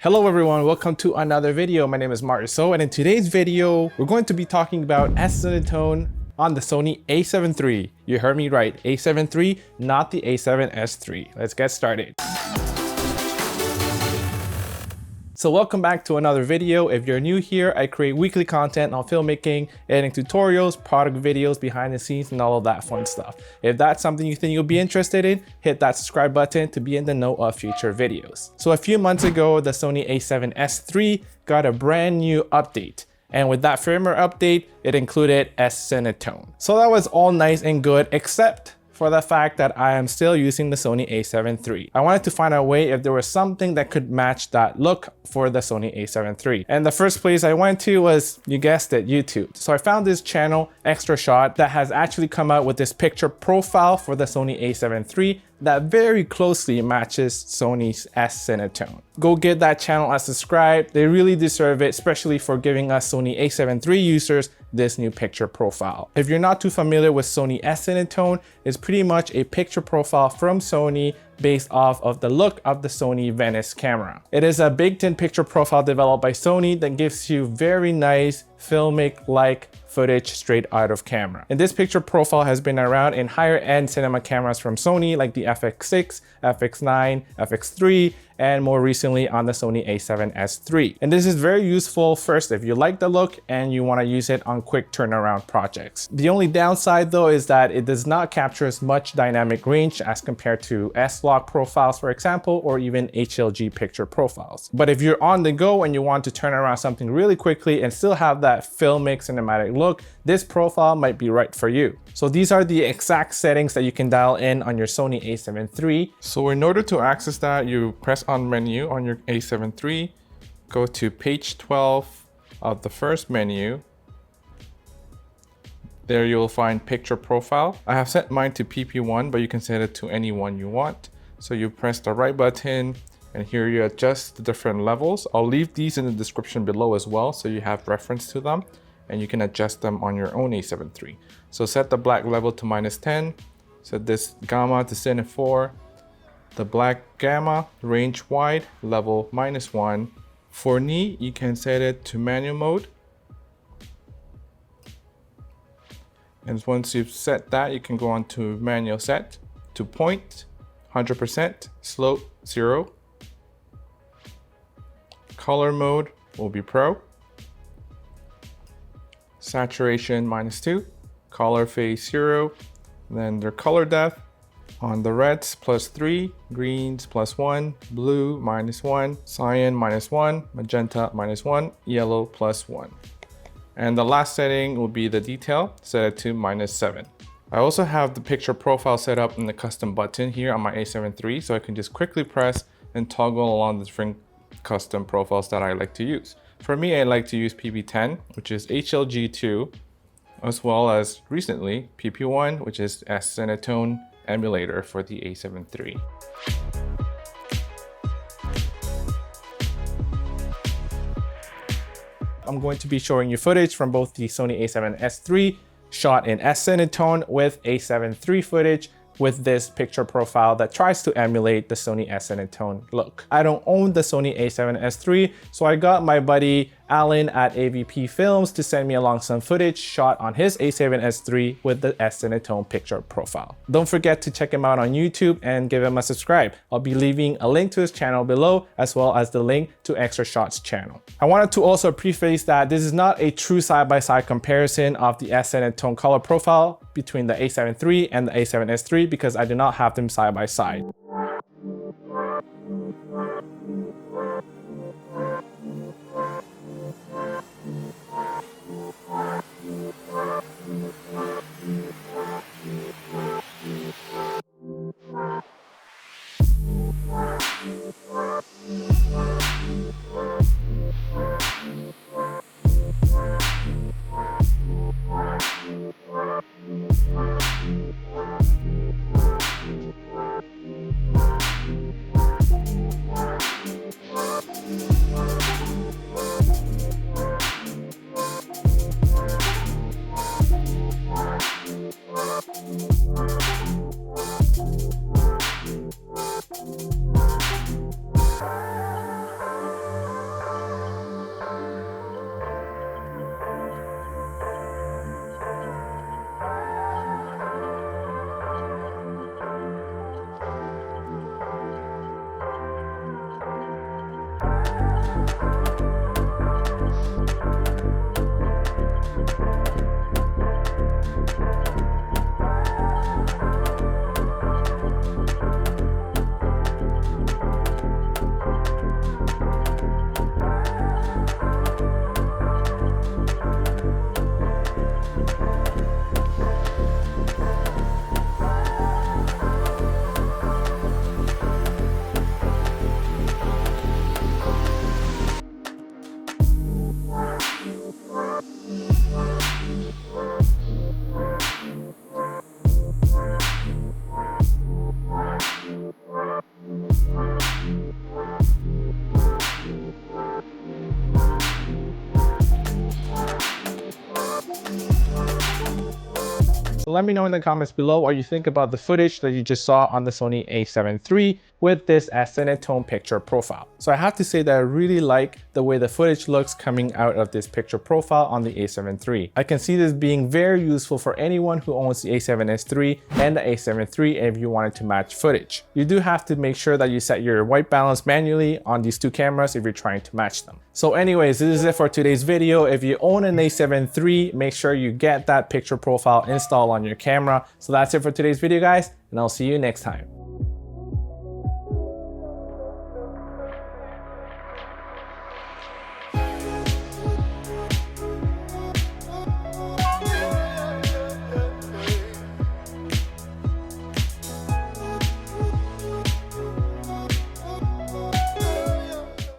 Hello everyone, welcome to another video. My name is Marcel, and in today's video, we're going to be talking about S-Cinetone on the Sony A7III. You heard me right, A7 III, not the A7S III. Let's get started. So welcome back to another video. If you're new here, I create weekly content on filmmaking, editing tutorials, product videos, behind the scenes, and all of that fun stuff. If that's something you think you'll be interested in, hit that subscribe button to be in the know of future videos. So a few months ago, the Sony A7S III got a brand new update. And with that firmware update, it included S-Cinetone. So that was all nice and good, except for the fact that I am still using the Sony A7 III. I wanted to find a way if there was something that could match that look for the Sony A7 III. And the first place I went to was, you guessed it, YouTube. So I found this channel, Extra Shot, that has actually come out with this picture profile for the Sony A7 III that very closely matches Sony's S-Cinetone. Go get that channel and subscribe. They really deserve it, especially for giving us Sony A7 III users this new picture profile. If you're not too familiar with Sony S-Cinetone, it's pretty much a picture profile from Sony based off of the look of the Sony Venice camera. It is a baked-in picture profile developed by Sony that gives you very nice filmic-like footage straight out of camera. And this picture profile has been around in higher end cinema cameras from Sony like the FX6, FX9, FX3, and more recently on the Sony A7S III. And this is very useful first if you like the look and you want to use it on quick turnaround projects. The only downside though is that it does not capture as much dynamic range as compared to S-Log profiles, for example, or even HLG picture profiles. But if you're on the go and you want to turn around something really quickly and still have that filmic cinematic look, this profile might be right for you. So these are the exact settings that you can dial in on your Sony A7 III. So in order to access that, you press on menu on your A7 III, go to page 12 of the first menu. There you'll find picture profile. I have set mine to PP1, but you can set it to any one you want. So you press the right button and here you adjust the different levels. I'll leave these in the description below as well so you have reference to them and you can adjust them on your own A7 III. So set the black level to -10, set this gamma to Cine 4, the black gamma range wide level -1. For knee, you can set it to manual mode. And once you've set that, you can go on to manual set, to point, 100%, slope 0. Color mode will be pro. Saturation -2, color phase 0, then their color depth on the reds +3, greens +1, blue -1, cyan -1, magenta -1, yellow +1. And the last setting will be the detail, set it to -7. I also have the picture profile set up in the custom button here on my A7 III, so I can just quickly press and toggle along the different custom profiles that I like to use. For me, I like to use PP10, which is HLG2, as well as recently PP1, which is S-Cinetone Emulator for the A7 III. I'm going to be showing you footage from both the Sony A7S III shot in S-Cinetone with A7 III footage with this picture profile that tries to emulate the Sony S-Cinetone look. I don't own the Sony A7S III, so I got my buddy Alan at AVP Films to send me along some footage shot on his A7S III with the S-Cinetone picture profile. Don't forget to check him out on YouTube and give him a subscribe. I'll be leaving a link to his channel below, as well as the link to Extra Shot's channel. I wanted to also preface that this is not a true side-by-side comparison of the S-Cinetone color profile between the A7 III and the A7S III because I do not have them side by side. So let me know in the comments below what you think about the footage that you just saw on the Sony A7 III with this S-Cinetone picture profile. So I have to say that I really like the way the footage looks coming out of this picture profile on the A7 III. I can see this being very useful for anyone who owns the A7S III and the A7 III if you wanted to match footage. You do have to make sure that you set your white balance manually on these two cameras if you're trying to match them. So anyways, this is it for today's video. If you own an A7 III, make sure you get that picture profile installed on your camera. So that's it for today's video, guys, and I'll see you next time.